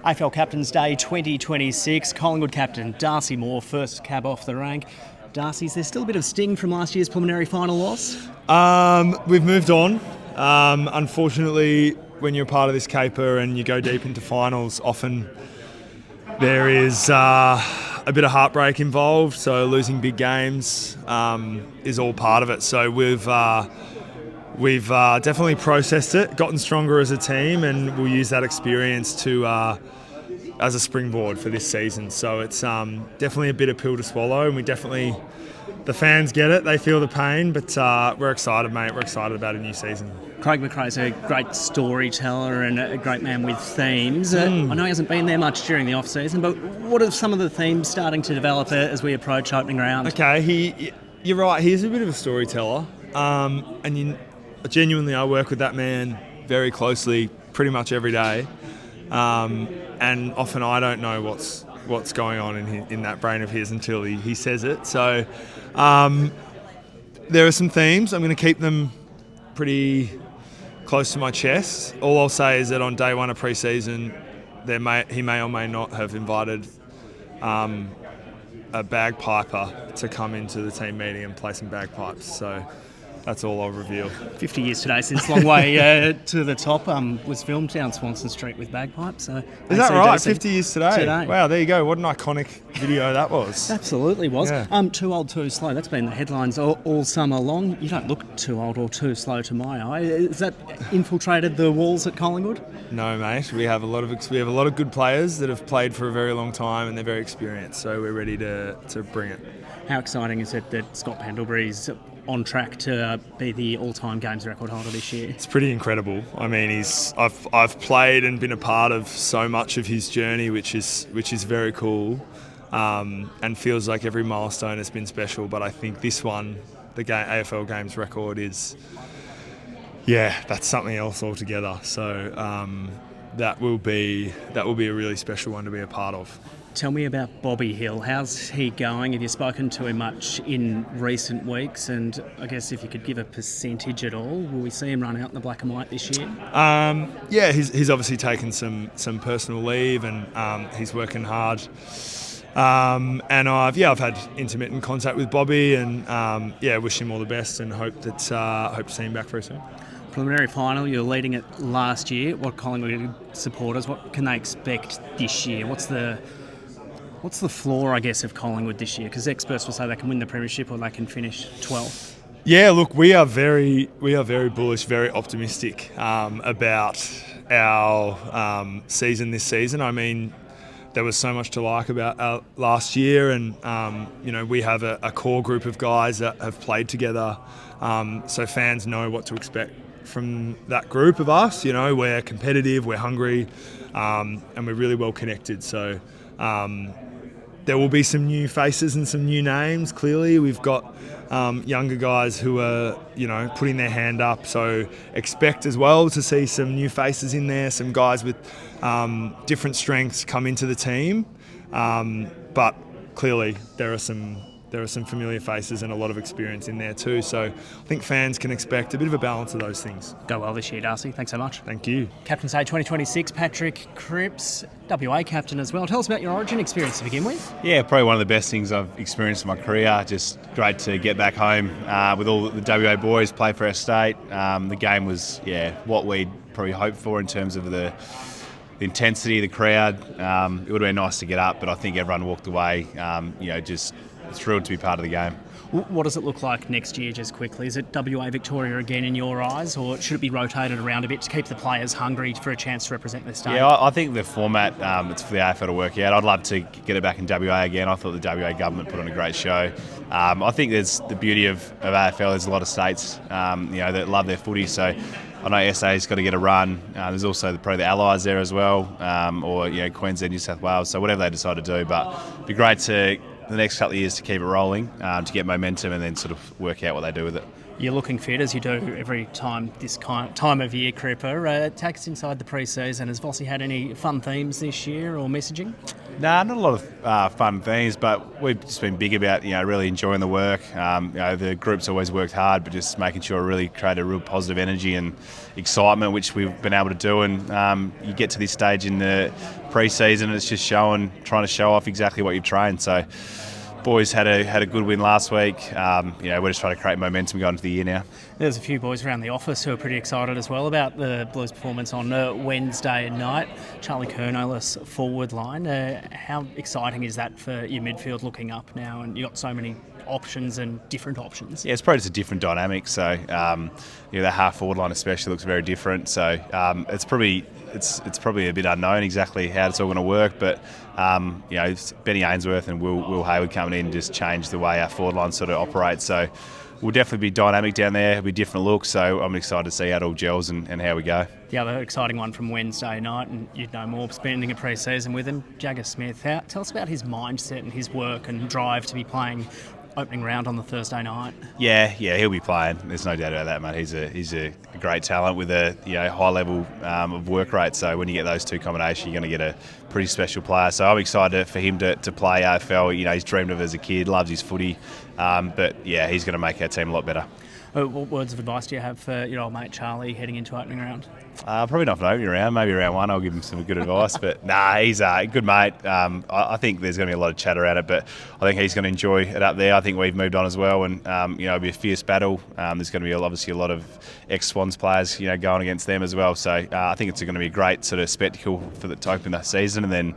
AFL Captain's Day 2026. Collingwood captain Darcy Moore, first cab off the rank. Darcy, is there still a bit of sting from last year's preliminary final loss? We've moved on. Unfortunately, when you're part of this caper and you go deep into finals, often there is a bit of heartbreak involved. So losing big games is all part of it. So we've definitely processed it, gotten stronger as a team, and we'll use that experience to as a springboard for this season. So it's definitely a bitter pill to swallow, and the fans get it, they feel the pain, but we're excited, mate. We're excited about a new season. Craig McRae's a great storyteller and a great man with themes. I know he hasn't been there much during the off-season, but what are some of the themes starting to develop as we approach opening round? Okay, you're right, he's a bit of a storyteller, genuinely, I work with that man very closely pretty much every day, and often I don't know what's going on in that brain of his until he says it. So there are some themes. I'm going to keep them pretty close to my chest. All I'll say is that on day one of pre-season, he may or may not have invited a bagpiper to come into the team meeting and play some bagpipes. So that's all I'll reveal. 50 years today since Long Way to the Top was filmed down Swanston Street with bagpipes. So is that right? 50 years today? Wow, there you go. What an iconic video that was. Absolutely was. Yeah. Too old, too slow. That's been the headlines all summer long. You don't look too old or too slow to my eye. Has that infiltrated the walls at Collingwood? No, mate. We have a lot of good players that have played for a very long time, and they're very experienced. So we're ready to bring it. How exciting is it that Scott Pendlebury's on track to be the all-time games record holder this year? It's pretty incredible. I mean, I've played and been a part of so much of his journey, which is very cool, and feels like every milestone has been special. But I think this one, the AFL games record, that's something else altogether. So that will be a really special one to be a part of. Tell me about Bobby Hill. How's he going? Have you spoken to him much in recent weeks? And I guess if you could give a percentage at all, will we see him run out in the black and white this year? He's obviously taken some personal leave, and he's working hard. And I've had intermittent contact with Bobby, and wish him all the best, and hope to see him back very soon. Preliminary final, you're leading it last year. What Collingwood supporters, what can they expect this year? What's the floor, I guess, of Collingwood this year? Because experts will say they can win the premiership or they can finish 12th. Yeah, look, we are very bullish, very optimistic about our season this season. I mean, there was so much to like about last year, and we have a core group of guys that have played together, so fans know what to expect from that group of us. We're competitive, we're hungry, and we're really well connected. So there will be some new faces and some new names. Clearly, we've got younger guys who are, putting their hand up. So expect as well to see some new faces in there, some guys with different strengths come into the team. But clearly, there are some familiar faces and a lot of experience in there too. So I think fans can expect a bit of a balance of those things. Go well this year, Darcy. Thanks so much. Thank you. Captain's Day 2026, Patrick Cripps, WA captain as well. Tell us about your Origin experience to begin with. Yeah, probably one of the best things I've experienced in my career. Just great to get back home with all the WA boys, play for our state. The game was, what we'd probably hoped for in terms of the intensity, the crowd. It would have been nice to get up, but I think everyone walked away, just thrilled to be part of the game. What does it look like next year, just quickly? Is it WA Victoria again in your eyes, or should it be rotated around a bit to keep the players hungry for a chance to represent their state? Yeah, I think the format, it's for the AFL to work out. I'd love to get it back in WA again. I thought the WA government put on a great show. I think there's the beauty of AFL. There's a lot of states, that love their footy, so I know SA's got to get a run. There's also probably the Allies there as well, or Queensland, New South Wales. So whatever they decide to do, but it'd be great to the next couple of years to keep it rolling, to get momentum, and then sort of work out what they do with it. You're looking fit, as you do every time this time of year, Cripper. Take us inside the pre-season. Has Vossi had any fun themes this year or messaging? Nah, not a lot of fun things, but we've just been big about really enjoying the work. The group's always worked hard, but just making sure we really create a real positive energy and excitement, which we've been able to do. And you get to this stage in the pre-season, it's just trying to show off exactly what you've trained. So, boys had a good win last week. We're just trying to create momentum going into the year now. There's a few boys around the office who are pretty excited as well about the Blues' performance on Wednesday night. Charlie Kernolis forward line. How exciting is that for your midfield looking up now? And you've got so many options and different options. Yeah, it's probably just a different dynamic. So, the half forward line especially looks very different. So, it's probably a bit unknown exactly how it's all going to work, but Benny Ainsworth and Will Hayward coming in just changed the way our forward line sort of operates. So we'll definitely be dynamic down there. It'll be a different look. So I'm excited to see how it all gels and how we go. The other exciting one from Wednesday night, and you'd know more spending a pre-season with him, Jagger Smith. Tell us about his mindset and his work and drive to be playing opening round on the Thursday night. Yeah, he'll be playing. There's no doubt about that, mate. He's a great talent with a high level of work rate. So when you get those two combinations, you're going to get a pretty special player. So I'm excited for him to play AFL. He's dreamed of it as a kid, loves his footy. But he's going to make our team a lot better. What words of advice do you have for your old mate Charlie heading into opening round? Probably not for opening round, maybe round one I'll give him some good advice. But he's a good mate. I think there's going to be a lot of chat around it, but I think he's going to enjoy it up there. I think we've moved on as well, and it'll be a fierce battle. There's going to be obviously a lot of ex-Swans players going against them as well. So I think it's going to be a great sort of spectacle to open the season, and then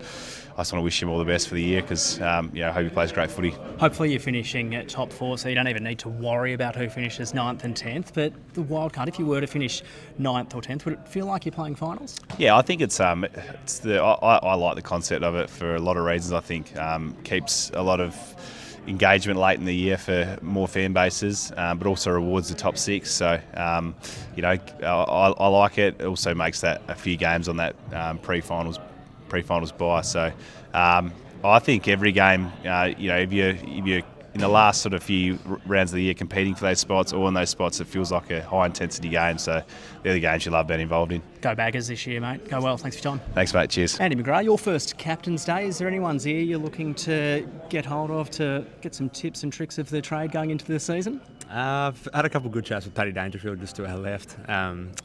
I just want to wish him all the best for the year because I hope he plays great footy. Hopefully you're finishing at top 4, so you don't even need to worry about who finishes 9th and 10th. But the wildcard, if you were to finish 9th or 10th, would it feel like you're playing finals? Yeah, I think I like the concept of it for a lot of reasons. I think keeps a lot of engagement late in the year for more fan bases, but also rewards the top 6. So, I like it. It also makes that a few games on that pre-finals bye. So I think every game, if you're in the last sort of few rounds of the year competing for those spots or in those spots, it feels like a high intensity game. So they're the games you love being involved in. Go Baggers this year, mate. Go well. Thanks for your time. Thanks, mate. Cheers. Andy McGrath, your first captain's day. Is there anyone's ear you're looking to get hold of to get some tips and tricks of the trade going into the season? I've had a couple of good chats with Paddy Dangerfield just to our left.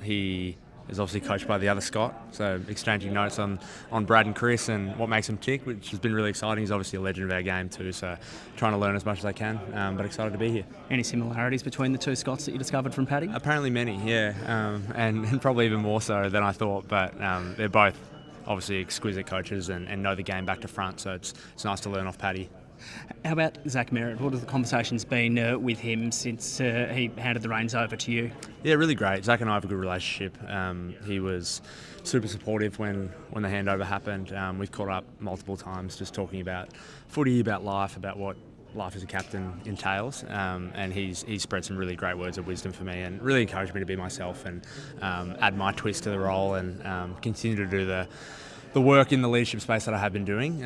He is obviously coached by the other Scott, so exchanging notes on Brad and Chris and what makes them tick, which has been really exciting. He's obviously a legend of our game too, so trying to learn as much as I can, but excited to be here. Any similarities between the two Scotts that you discovered from Paddy? Apparently many, yeah, and probably even more so than I thought, but they're both obviously exquisite coaches and know the game back to front, so it's nice to learn off Paddy. How about Zach Merritt? What have the conversations been with him since he handed the reins over to you? Yeah, really great. Zach and I have a good relationship. He was super supportive when the handover happened. We've caught up multiple times just talking about footy, about life, about what life as a captain entails, and he's spread some really great words of wisdom for me and really encouraged me to be myself and add my twist to the role and continue to do the work in the leadership space that I have been doing,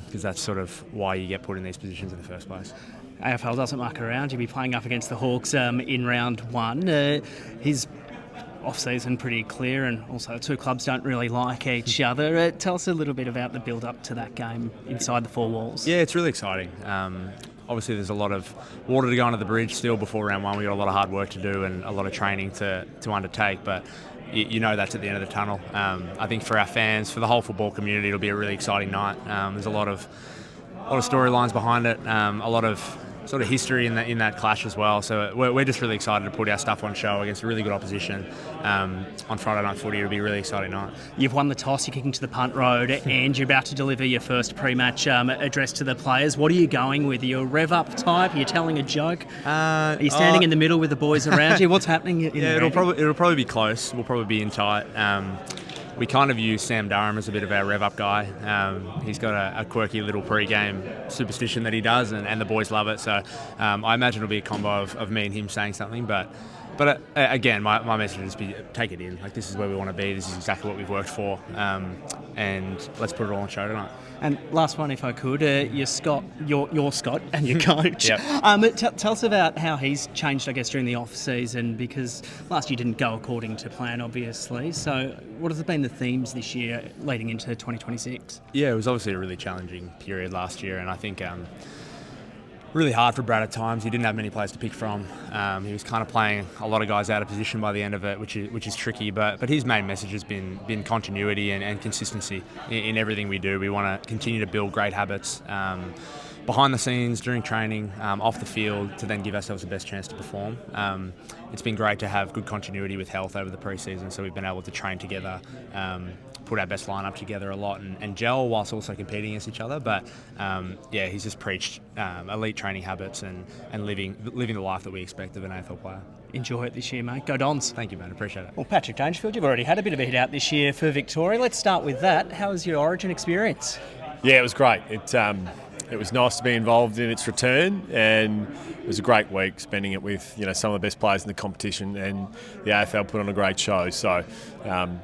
because that's sort of why you get put in these positions in the first place. AFL doesn't muck around. You'll be playing up against the Hawks in round 1. His off-season pretty clear, and also the two clubs don't really like each other. Tell us a little bit about the build-up to that game inside the 4 walls. Yeah, it's really exciting. Obviously, there's a lot of water to go under the bridge still before round 1. We've got a lot of hard work to do and a lot of training to undertake, but you know that's at the end of the tunnel. I think for our fans, for the whole football community, it'll be a really exciting night. There's a lot of storylines behind it, a lot of sort of history in that clash as well. So we're just really excited to put our stuff on show against a really good opposition on Friday night footy. It'll be a really exciting night. You've won the toss, you're kicking to the punt road, and you're about to deliver your first pre-match address to the players. What are you going with? Are you a rev-up type? Are you telling a joke? Are you standing in the middle with the boys around you? What's happening? It'll probably be close. We'll probably be in tight. We kind of use Sam Durham as a bit of our rev-up guy. He's got a quirky little pre-game superstition that he does, and the boys love it. So I imagine it'll be a combo of me and him saying something, but But again, my message is take it in. Like, this is where we want to be. This is exactly what we've worked for, and let's put it all on show tonight. And last one, if I could, your Scott and your coach. Yep. Tell us about how he's changed, I guess, during the off season, because last year didn't go according to plan, obviously. So, what have been the themes this year leading into 2026? Yeah, it was obviously a really challenging period last year, and I think really hard for Brad at times. He didn't have many players to pick from. He was kind of playing a lot of guys out of position by the end of it, which is tricky. But his main message has been continuity and consistency in everything we do. We want to continue to build great habits behind the scenes, during training, off the field, to then give ourselves the best chance to perform. It's been great to have good continuity with health over the pre-season, so we've been able to train together, put our best lineup together a lot and gel whilst also competing against each other. But he's just preached elite training habits and living the life that we expect of an AFL player. Enjoy it this year, mate. Go Dons. Thank you, man. Appreciate it. Well, Patrick Dangerfield, you've already had a bit of a hit out this year for Victoria. Let's start with that. How was your Origin experience? Yeah, it was great. It was nice to be involved in its return, and it was a great week spending it with some of the best players in the competition, and the AFL put on a great show. So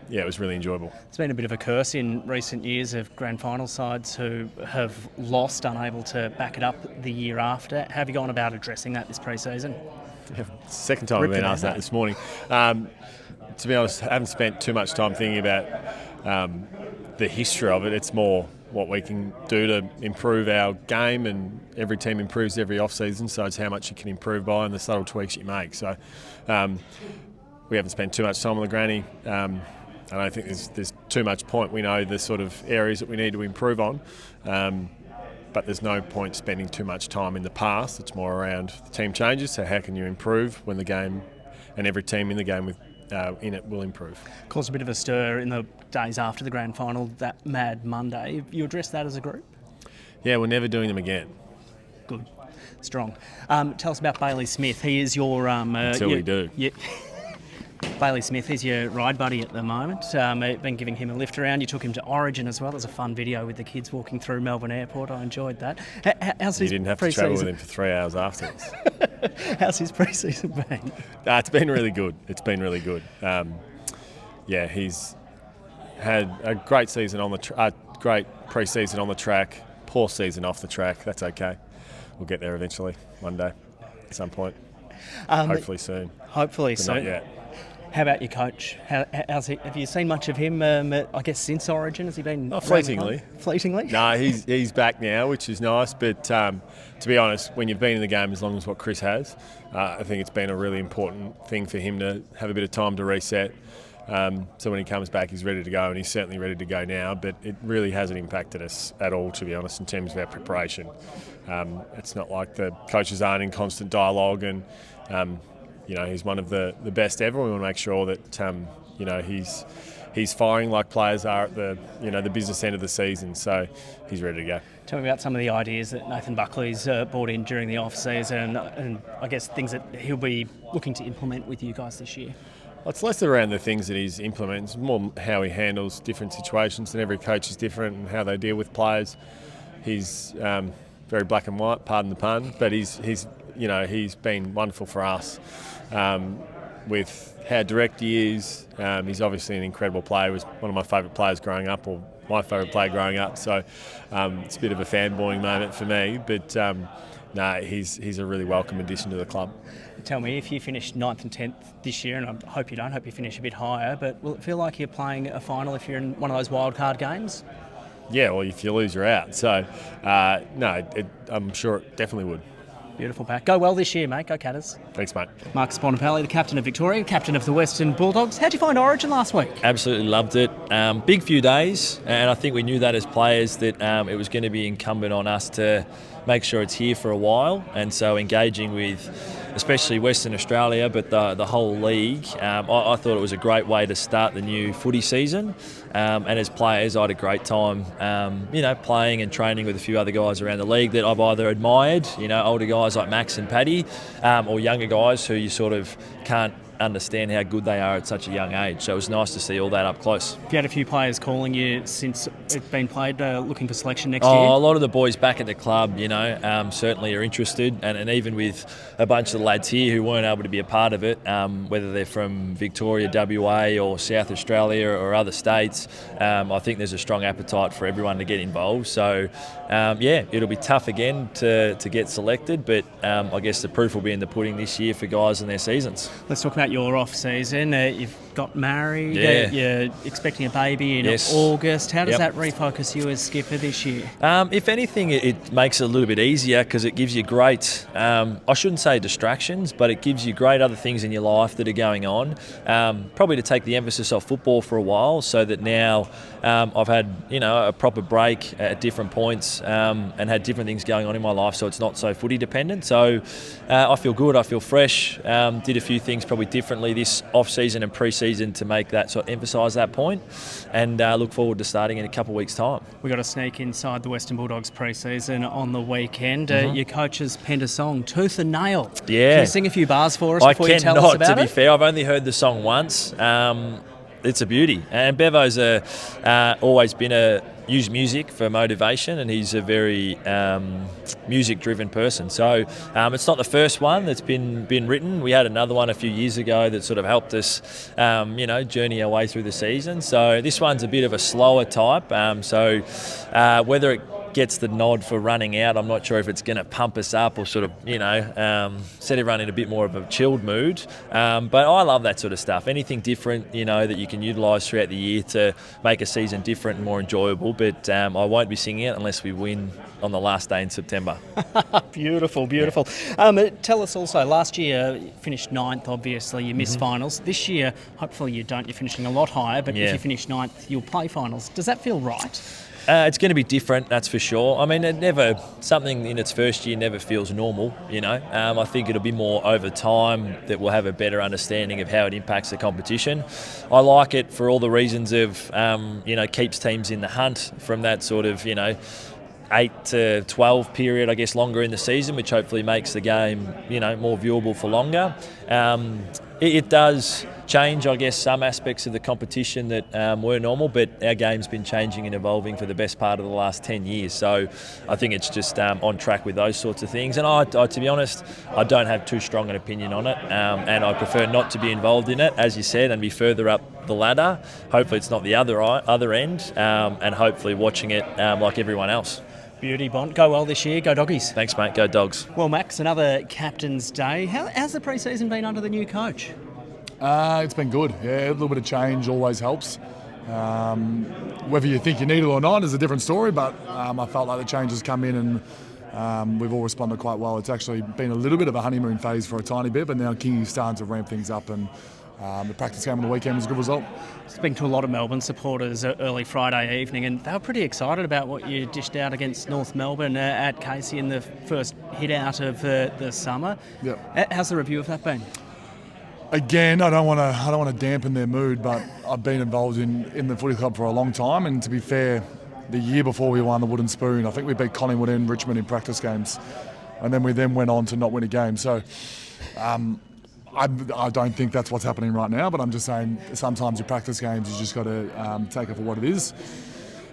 it was really enjoyable. It's been a bit of a curse in recent years of grand final sides who have lost, unable to back it up the year after. How have you gone about addressing that this pre-season? Yeah, second time I've been asked that this morning. To be honest, I haven't spent too much time thinking about the history of it. It's more what we can do to improve our game, and every team improves every off-season, so it's how much you can improve by and the subtle tweaks you make. So we haven't spent too much time on the granny. I don't think there's too much point. We know the sort of areas that we need to improve on, but there's no point spending too much time in the past. It's more around the team changes, so how can you improve when the game and every team in the game in it will improve. Caused a bit of a stir in the days after the grand final, that Mad Monday. You addressed that as a group? Yeah, we're never doing them again. Good. Strong. Tell us about Bailey Smith. He is your... Until we do. Yeah. Bailey Smith is your ride buddy at the moment. Been giving him a lift around. You took him to Origin as well. There's a fun video with the kids walking through Melbourne Airport. I enjoyed that. How's you didn't have to travel with him for 3 hours afterwards. How's his pre-season been? It's been really good. It's been really good. He's had a great season on the great pre-season on the track. Poor season off the track. That's okay. We'll get there eventually, one day, at some point. Hopefully soon. Hopefully but soon. Not yet. How about your coach? How's he? Have you seen much of him? I guess since Origin, has he been? Fleetingly. Fleetingly. No, he's back now, which is nice. But to be honest, when you've been in the game as long as what Chris has, I think it's been a really important thing for him to have a bit of time to reset. So when he comes back, he's ready to go, and he's certainly ready to go now. But it really hasn't impacted us at all, to be honest, in terms of our preparation. It's not like the coaches aren't in constant dialogue, and he's one of the best ever. We want to make sure that he's firing like players are at the business end of the season. So he's ready to go. Tell me about some of the ideas that Nathan Buckley's brought in during the off season, and I guess things that he'll be looking to implement with you guys this year. Well, it's less around the things that he's implementing. It's more how he handles different situations, and every coach is different, and how they deal with players. He's very black and white, pardon the pun, but he's been wonderful for us with how direct he is. He's obviously an incredible player. He was one of my favourite players growing up, or my favourite player growing up. So it's a bit of a fanboying moment for me, but he's a really welcome addition to the club. Tell me, if you finish 9th and 10th this year, and I hope you don't, hope you finish a bit higher, but will it feel like you're playing a final if you're in one of those wildcard games? Yeah, well, if you lose, you're out. So, I'm sure it definitely would. Beautiful, Pat. Go well this year, mate. Go Catters. Thanks, mate. Marcus Bontempelli, the captain of Victoria, captain of the Western Bulldogs. How'd you find Origin last week? Absolutely loved it. Big few days, and I think we knew that as players that it was going to be incumbent on us to make sure it's here for a while, and so engaging with especially Western Australia, but the whole league, I thought it was a great way to start the new footy season. And as players, I had a great time, playing and training with a few other guys around the league that I've either admired, older guys like Max and Paddy, or younger guys who you sort of can't understand how good they are at such a young age. So it was nice to see all that up close. Have you had a few players calling you since it's been played, looking for selection next year? A lot of the boys back at the club, certainly are interested, and even with a bunch of the lads here who weren't able to be a part of it, whether they're from Victoria, WA or South Australia or other states, I think there's a strong appetite for everyone to get involved. So, it'll be tough again to get selected, but I guess the proof will be in the pudding this year for guys and their seasons. Let's talk about your off-season. You've got married, Yeah. You're expecting a baby in Yes. August. How does that refocus you as skipper this year? If anything, it makes it a little bit easier because it gives you great, I shouldn't say distractions, but it gives you great other things in your life that are going on. Probably to take the emphasis off football for a while, so that now I've had a proper break at different points and had different things going on in my life, so it's not so footy dependent. So I feel good, I feel fresh. Did a few things probably differently this off-season and pre-season to make that sort of emphasise that point, and look forward to starting in a couple of weeks' time. We got to sneak inside the Western Bulldogs pre-season on the weekend. Your coach has penned a song, Tooth and Nail. Yeah. Can you sing a few bars for us before you tell us about it? To be fair, I've only heard the song once. It's a beauty, and Bevo's always been used music for motivation, and he's a very music-driven person. So it's not the first one that's been written. We had another one a few years ago that sort of helped us, journey our way through the season. So this one's a bit of a slower type. Whether it gets the nod for running out, I'm not sure if it's going to pump us up or sort of, set everyone in a bit more of a chilled mood. But I love that sort of stuff. Anything different, that you can utilise throughout the year to make a season different and more enjoyable. But I won't be singing it unless we win on the last day in September. Beautiful. Tell us also, last year you finished 9th, obviously, you missed finals. This year, hopefully you don't, you're finishing a lot higher, but if you finish 9th, you'll play finals. Does that feel right? It's going to be different, that's for sure. I mean, something in its first year never feels normal, I think it'll be more over time that we'll have a better understanding of how it impacts the competition. I like it for all the reasons of, keeps teams in the hunt from that sort of, 8 to 12 period, I guess, longer in the season, which hopefully makes the game, more viewable for longer. It does change, I guess, some aspects of the competition that were normal, but our game's been changing and evolving for the best part of the last 10 years. So I think it's just on track with those sorts of things. And I, to be honest, I don't have too strong an opinion on it, and I prefer not to be involved in it, as you said, and be further up the ladder. Hopefully it's not the other end, and hopefully watching it like everyone else. Beauty, Bont. Go well this year. Go Doggies. Thanks, mate. Go Dogs. Well, Max, another Captain's Day. How's the pre-season been under the new coach? It's been good. Yeah, a little bit of change always helps. Whether you think you need it or not is a different story, but I felt like the changes come in and we've all responded quite well. It's actually been a little bit of a honeymoon phase for a tiny bit, but now Kingy's starting to ramp things up, and the practice game on the weekend was a good result. Speaking to a lot of Melbourne supporters early Friday evening, and they were pretty excited about what you dished out against North Melbourne at Casey in the first hit out of the summer. Yep. How's the review of that been? Again, I don't want to dampen their mood, but I've been involved in the footy club for a long time, and to be fair, the year before we won the Wooden Spoon, I think we beat Collingwood and Richmond in practice games, and then we went on to not win a game. So I don't think that's what's happening right now, but I'm just saying sometimes your practice games, you just got to take it for what it is.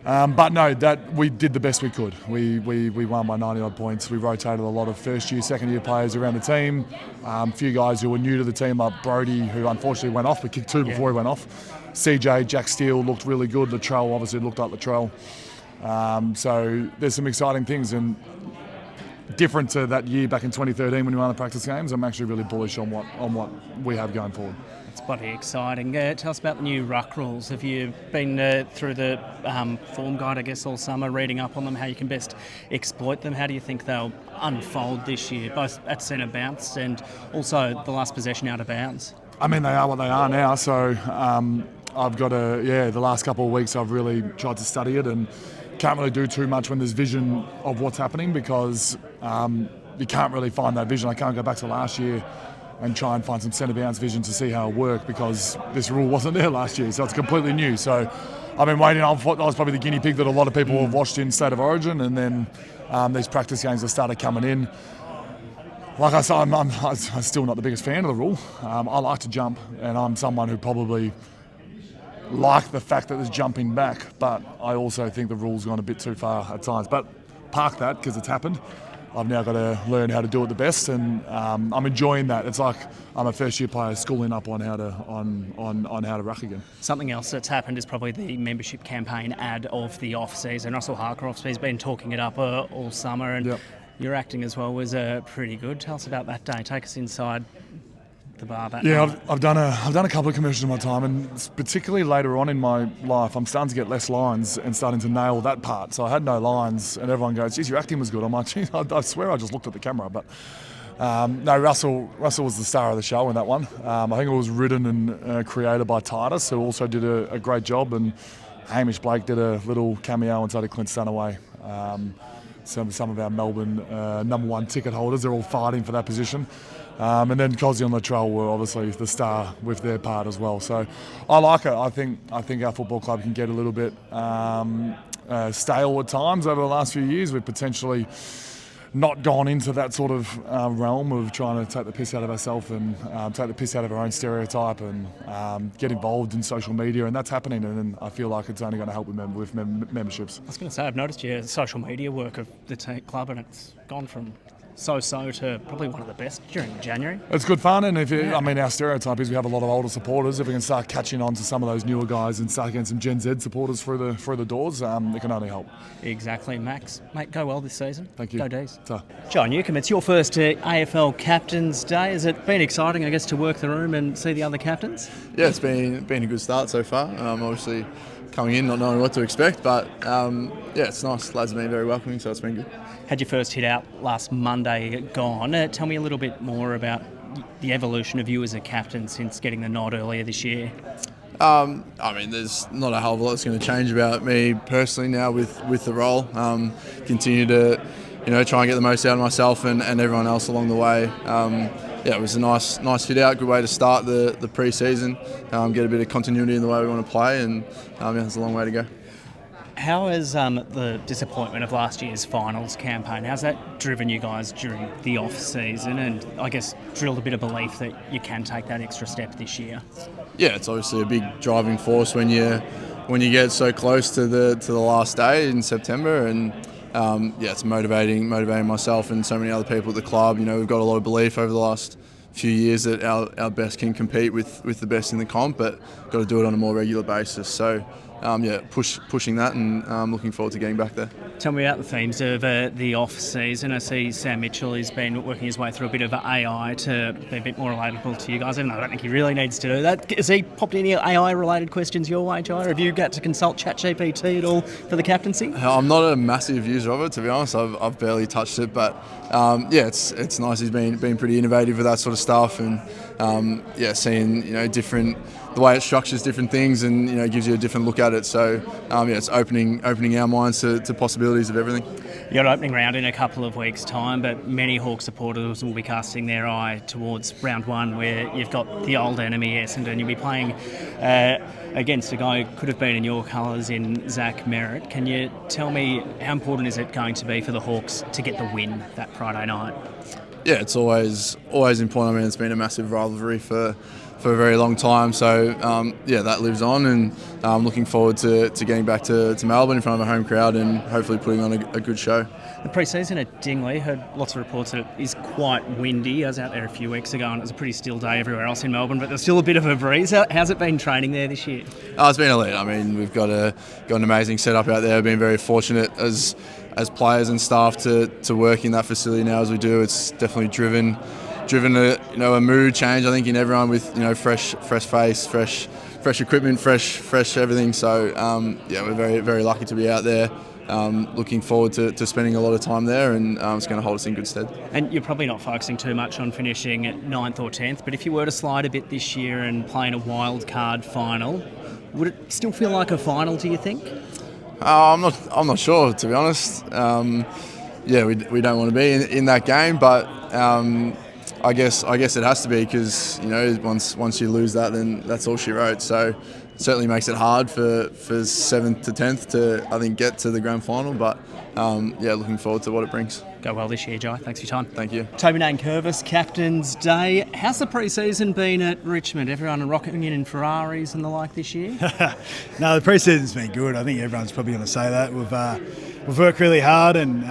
But no, that we did the best we could. We won by 90 odd points. We rotated a lot of first year, second year players around the team. A few guys who were new to the team, like Brody, who unfortunately went off, but kicked 2 before he went off. CJ, Jack Steele looked really good. Latrell obviously looked like Latrell. So there's some exciting things, and different to that year back in 2013 when we won the practice games. I'm actually really bullish on what we have going forward. It's bloody exciting. Tell us about the new ruck rules. Have you been through the form guide, I guess, all summer, reading up on them, how you can best exploit them? How do you think they'll unfold this year, both at centre bounce and also the last possession out of bounds? I mean, they are what they are now, so I've got the last couple of weeks I've really tried to study it, and can't really do too much when there's vision of what's happening, because you can't really find that vision. I can't go back to last year and try and find some centre bounce vision to see how it worked, because this rule wasn't there last year, so it's completely new. So I've been waiting. I was probably the guinea pig that a lot of people have watched in State of Origin, and then these practice games have started coming in. Like I said, I'm still not the biggest fan of the rule. I like to jump, and I'm someone who probably like the fact that there's jumping back, but I also think the rule's gone a bit too far at times. But park that, because it's happened. I've now got to learn how to do it the best, and I'm enjoying that. It's like I'm a first-year player schooling up on how to ruck again. Something else that's happened is probably the membership campaign ad of the off-season. Russell Harcroft's been talking it up all summer, and your acting as well was pretty good. Tell us about that day. Take us inside the bar that night. I've done a couple of commercials in my time, and particularly later on in my life, I'm starting to get less lines and starting to nail that part. So I had no lines, and everyone goes, "Geez, your acting was good." I'm like, "Geez, I swear I just looked at the camera." But no, Russell was the star of the show in that one. I think it was written and created by Titus, who also did a great job, and Hamish Blake did a little cameo inside of Clint Stanaway. Some of our Melbourne number one ticket holders, they're all fighting for that position. And then Cosy and Latrell were obviously the star with their part as well. So I like it. I think our football club can get a little bit stale at times over the last few years. We've potentially not gone into that sort of realm of trying to take the piss out of ourselves and take the piss out of our own stereotype and get involved in social media, and that's happening, and I feel like it's only going to help with memberships. I was going to say, I've noticed your social media work of the club, and it's gone from so-so to probably one of the best during January. It's good fun, and our stereotype is we have a lot of older supporters. If we can start catching on to some of those newer guys and start getting some Gen Z supporters through the doors, it can only help. Exactly, Max. Mate, go well this season. Thank you. Go D's. Ta. John Newcombe, it's your first AFL Captain's Day. Has it been exciting, I guess, to work the room and see the other captains? Yeah, it's been a good start so far. Obviously, coming in not knowing what to expect, but it's nice. Lads have been very welcoming, so it's been good. Had your first hit out last Monday at Gawn. Tell me a little bit more about the evolution of you as a captain since getting the nod earlier this year. There's not a hell of a lot that's going to change about me personally now with the role. Continue to, try and get the most out of myself and everyone else along the way. It was a nice fit out, good way to start the pre-season, get a bit of continuity in the way we want to play, and it's a long way to go. How has the disappointment of last year's finals campaign, how's that driven you guys during the off-season, and I guess drilled a bit of belief that you can take that extra step this year? Yeah, it's obviously a big driving force when you get so close to the last day in September, and it's motivating myself and so many other people at the club. We've got a lot of belief over the last few years that our best can compete with the best in the comp, but got to do it on a more regular basis. So pushing that, and looking forward to getting back there. Tell me about the themes of the off-season. I see Sam Mitchell has been working his way through a bit of AI to be a bit more relatable to you guys, even though I don't think he really needs to do that. Has he popped any AI-related questions your way, Jai? Have you got to consult ChatGPT at all for the captaincy? I'm not a massive user of it, to be honest. I've barely touched it, but it's nice. He's been pretty innovative with that sort of stuff, and seeing different. The way it structures different things and gives you a different look at it. So it's opening our minds to possibilities of everything. You've got an opening round in a couple of weeks' time, but many Hawk supporters will be casting their eye towards round one, where you've got the old enemy Essendon. You'll be playing against a guy who could have been in your colours in Zach Merritt. Can you tell me how important is it going to be for the Hawks to get the win that Friday night? Yeah, it's always important. It's been a massive rivalry for a very long time, so that lives on, and I'm looking forward to getting back to Melbourne in front of a home crowd and hopefully putting on a good show. The pre-season at Dingley, heard lots of reports that it is quite windy. I was out there a few weeks ago and it was a pretty still day everywhere else in Melbourne, but there's still a bit of a breeze. How's it been training there this year? It's been elite. We've got an amazing setup out there. I've been very fortunate as players and staff to work in that facility now as we do. It's definitely driven a mood change, I think, in everyone with fresh face, fresh equipment, fresh everything. So we're very, very lucky to be out there. Looking forward to spending a lot of time there, and it's going to hold us in good stead. And you're probably not focusing too much on finishing at 9th or 10th, but if you were to slide a bit this year and play in a wild card final, would it still feel like a final, do you think? I'm not sure, to be honest. We don't want to be in that game, but I guess it has to be, because once you lose that, then that's all she wrote. So certainly makes it hard for 7th to 10th to, I think, get to the grand final. But yeah, looking forward to what it brings. Go well this year, Jai. Thanks for your time. Thank you. Toby Nankervis, Captain's Day. How's the pre-season been at Richmond? Everyone rocking in Ferraris and the like this year? No, the pre-season's been good. I think everyone's probably going to say that. We've worked really hard and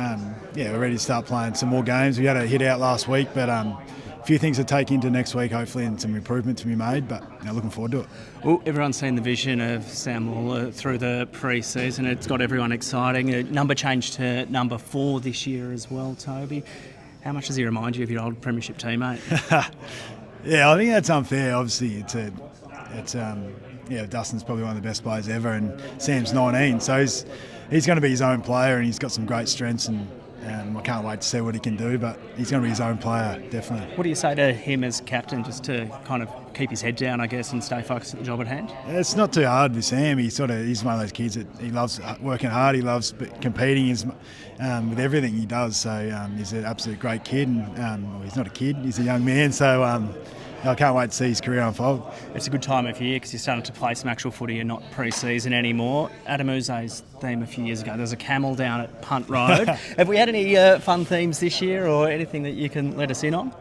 yeah, we're ready to start playing some more games. We had a hit out last week, but a few things to take into next week, hopefully, and some improvement to be made, but looking forward to it. Well, everyone's seen the vision of Sam Lawler through the pre-season. It's got everyone exciting. A number change to number 4 this year as well, Toby. How much does he remind you of your old premiership teammate? Yeah, I think that's unfair. Obviously, Dustin's probably one of the best players ever, and Sam's 19, so he's going to be his own player, and he's got some great strengths, and I can't wait to see what he can do, but he's going to be his own player, definitely. What do you say to him as captain, just to kind of keep his head down, I guess, and stay focused on the job at hand? It's not too hard with Sam. He's one of those kids that he loves working hard. He loves competing with everything he does. So he's an absolute great kid, and he's not a kid. He's a young man. So I can't wait to see his career unfold. It's a good time of year because you're starting to play some actual footy and not pre-season anymore. Adam Uze's theme a few years ago, there's a camel down at Punt Road. Have we had any fun themes this year or anything that you can let us in on?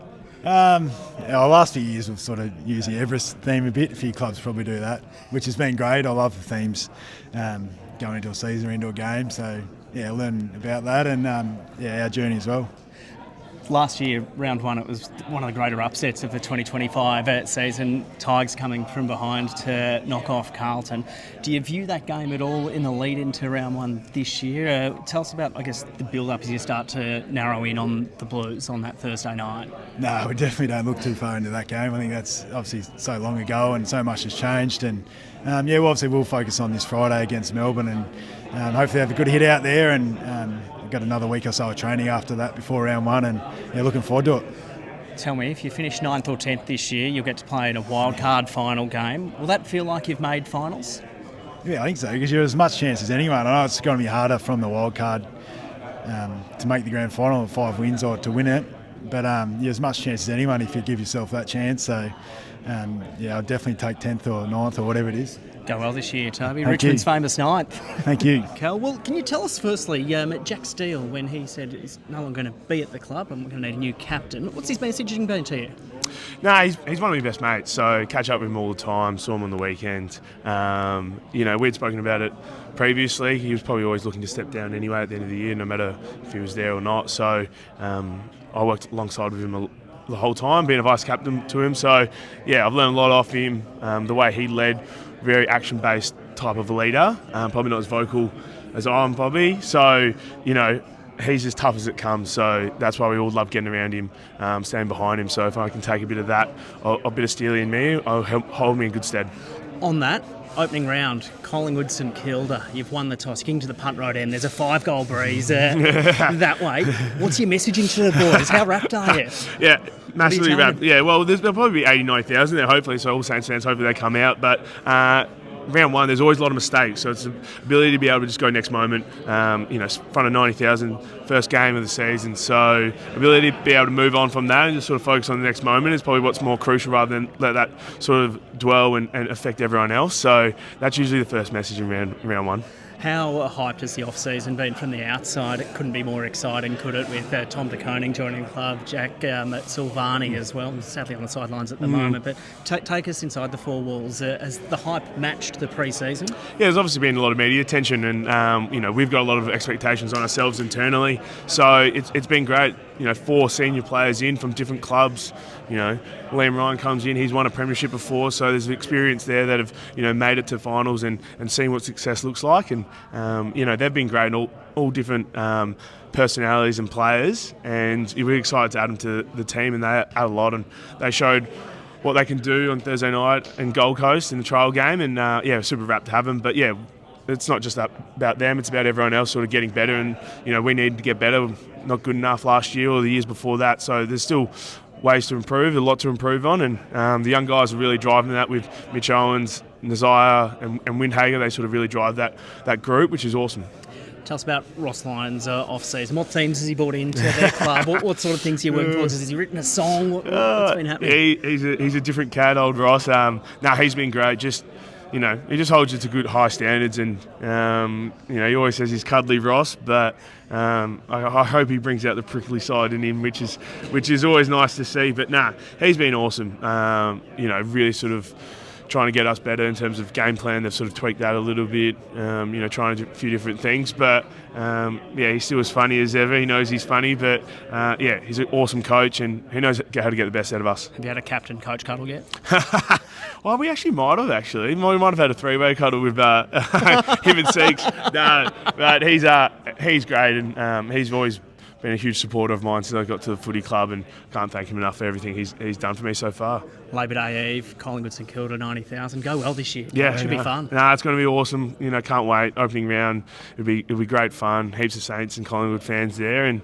Our last few years we've sort of used the Everest theme a bit. A few clubs probably do that, which has been great. I love the themes going into a season or into a game. So yeah, learn about that and our journey as well. Last year, round 1, it was one of the greater upsets of the 2025 season. Tigers coming from behind to knock off Carlton. Do you view that game at all in the lead into round 1 this year? Tell us about, I guess, the build-up as you start to narrow in on the Blues on that Thursday night. No, we definitely don't look too far into that game. I think that's obviously so long ago and so much has changed. And we'll focus on this Friday against Melbourne and hopefully have a good hit out there and got another week or so of training after that before round 1 and looking forward to it. Tell me, if you finish 9th or 10th this year, you'll get to play in a wildcard final game. Will that feel like you've made finals? Yeah, I think so, because you have as much chance as anyone. I know it's going to be harder from the wildcard to make the grand final with 5 wins or to win it, but you have as much chance as anyone if you give yourself that chance. So, I'll definitely take 10th or 9th or whatever it is. Go well this year, Toby. Thank Richmond's you. famous 9th. Thank you. Cal, well, can you tell us firstly, Jack Steele, when he said he's no longer going to be at the club and we're going to need a new captain, what's his messaging been to you? No, he's one of my best mates, so catch up with him all the time, saw him on the weekend. We'd spoken about it previously. He was probably always looking to step down anyway at the end of the year, no matter if he was there or not. So I worked alongside with him the whole time, being a vice captain to him. So, yeah, I've learned a lot off him, the way he led, very action-based type of a leader, probably not as vocal as I am probably. So, he's as tough as it comes. So that's why we all love getting around him, standing behind him. So if I can take a bit of that, a bit of Steely in me, I'll hold me in good stead. On that, opening round, Collingwood St Kilda. You've won the toss. You're getting to the punt road end. There's a 5-goal breeze that way. What's your messaging to the boys? How wrapped are you? Yeah, massively wrapped. Yeah, well, there'll probably be 80,000-90,000 there, hopefully. So all Saints fans, hopefully they come out. But round 1, there's always a lot of mistakes. So it's the ability to be able to just go next moment, in front of 90,000, first game of the season. So ability to be able to move on from that and just sort of focus on the next moment is probably what's more crucial rather than let that sort of dwell and affect everyone else. So that's usually the first message in round 1. How hyped has the off-season been from the outside? It couldn't be more exciting, could it, with Tom de Koning joining the club, Jack Silvani as well, sadly on the sidelines at the moment. But take us inside the 4 walls. Has the hype matched the pre-season? Yeah, there's obviously been a lot of media attention and, we've got a lot of expectations on ourselves internally. So it's been great. 4 senior players in from different clubs. Liam Ryan comes in, he's won a premiership before, so there's experience there that have, made it to finals and seen what success looks like. And, they've been great, all different personalities and players. And we're excited to add them to the team, and they add a lot. And they showed what they can do on Thursday night in Gold Coast in the trial game. And, super wrapped to have them. But, yeah, it's not just about them, it's about everyone else sort of getting better. And, we need to get better. Not good enough last year or the years before that. So there's still ways to improve, a lot to improve on, and the young guys are really driving that with Mitch Owens, Nazaya and Windhager. They sort of really drive that group, which is awesome. Tell us about Ross Lyon's off-season. What teams has he brought into their club? What sort of things are you working towards? Has he written a song? What's been happening? He's a different cat, old Ross. He's been great. Just you know, he just holds it to good high standards, and you know, he always says he's cuddly Ross, but I hope he brings out the prickly side in him, which is always nice to see. But nah, he's been awesome. You know, really sort of trying to get us better in terms of game plan. They've sort of tweaked that a little bit, you know, trying to do a few different things. But yeah, he's still as funny as ever. He knows he's funny, but yeah, he's an awesome coach, and he knows how to get the best out of us. Have you had a captain-coach cuddle yet? Well, we actually might have, We might have had a three-way cuddle with him and Seeks. No, but he's great, and he's always been a huge supporter of mine since I got to the footy club, and can't thank him enough for everything he's done for me so far. Labor Day Eve, Collingwood St Kilda, 90,000. Go well this year. Yeah, it should be fun. It's going to be awesome. You know, can't wait. Opening round, it'll be great fun. Heaps of Saints and Collingwood fans there, and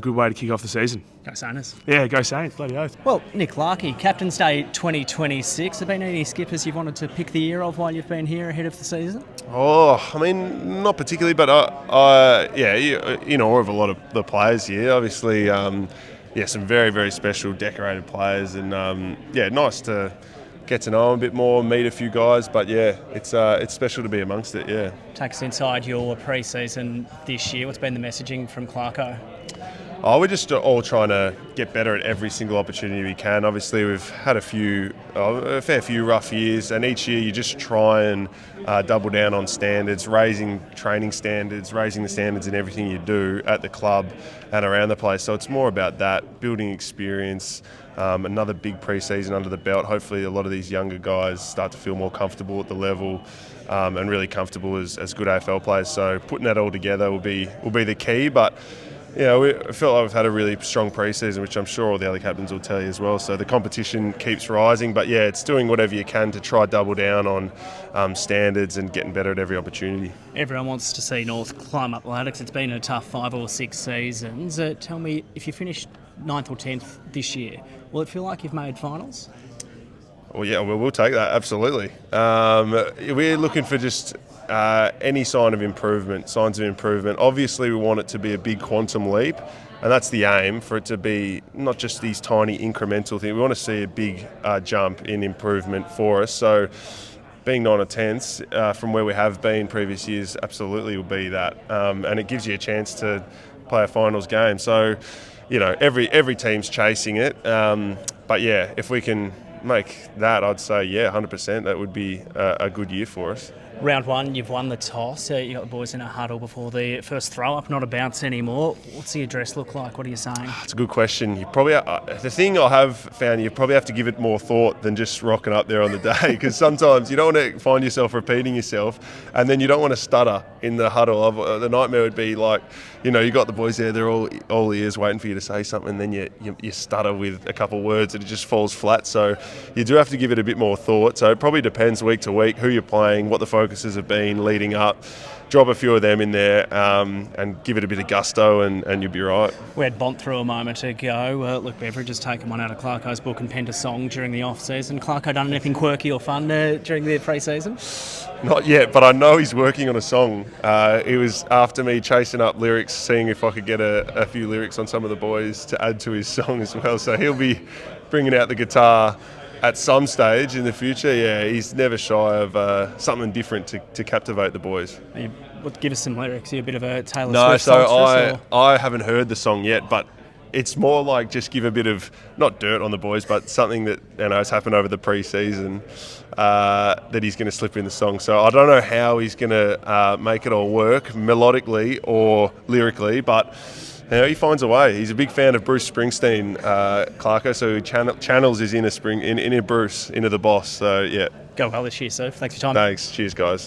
good way to kick off the season. Go Saints. Yeah, go Saints. Bloody oath. Well, Nick Larkey, Captain's Day 2026. Have there been any skippers you've wanted to pick the year of while you've been here ahead of the season? Oh, I mean, not particularly, but yeah, in awe of a lot of the players here. Obviously, yeah, some very, very special decorated players, and yeah, nice to get to know them a bit more, meet a few guys. But yeah, it's special to be amongst it. Yeah. Take us inside your pre-season this year. What's been the messaging from Clarko? Oh, we're just all trying to get better at every single opportunity we can. Obviously, we've had a fair few rough years, and each year you just try and double down on standards, raising training standards, raising the standards in everything you do at the club and around the place. So it's more about that, building experience, another big pre-season under the belt. Hopefully a lot of these younger guys start to feel more comfortable at the level, and really comfortable as good AFL players. So putting that all together will be the key. But yeah, I feel like we've had a really strong pre-season, which I'm sure all the other captains will tell you as well. So the competition keeps rising, but yeah, it's doing whatever you can to try double down on standards and getting better at every opportunity. Everyone wants to see North climb up the ladder because it's been a tough 5 or 6 seasons. Tell me, if you finish 9th or 10th this year, will it feel like you've made finals? Well, yeah, we'll take that, absolutely. We're looking for just any signs of improvement. Obviously, we want it to be a big quantum leap, and that's the aim, for it to be not just these tiny incremental things. We want to see a big jump in improvement for us. So being 9 or 10th from where we have been previous years absolutely will be that. And it gives you a chance to play a finals game. So, you know, every team's chasing it. But yeah, if we can make that, I'd say, yeah, 100%, that would be a good year for us. Round 1, you've won the toss. You got the boys in a huddle before the first throw-up, not a bounce anymore. What's the address look like? What are you saying? It's a good question. You probably the thing I have found, you probably have to give it more thought than just rocking up there on the day, because sometimes you don't want to find yourself repeating yourself, and then you don't want to stutter in the huddle. The nightmare would be like, you know, you got the boys there, they're all ears waiting for you to say something, and then you stutter with a couple of words and it just falls flat. So you do have to give it a bit more thought. So it probably depends week to week who you're playing, what the focuses have been leading up. Drop a few of them in there and give it a bit of gusto, and you'll be right. We had Bont through a moment ago. Luke Beveridge has taken one out of Clarko's book and penned a song during the off-season. Clarko done anything quirky or fun during the pre-season? Not yet, but I know he's working on a song. It was after me chasing up lyrics, seeing if I could get a few lyrics on some of the boys to add to his song as well. So he'll be bringing out the guitar at some stage in the future. Yeah, he's never shy of something different to captivate the boys. Give us some lyrics. Are you a bit of a Taylor Swift so songstress? I haven't heard the song yet, but it's more like just give a bit of, not dirt on the boys, but something that, you know, has happened over the pre-season that he's going to slip in the song. So I don't know how he's going to make it all work melodically or lyrically, but you know, he finds a way. He's a big fan of Bruce Springsteen, Clarko, so he channels his inner Bruce into the boss. So yeah. Go well this year, Soph. Thanks for your time. Thanks. Cheers, guys.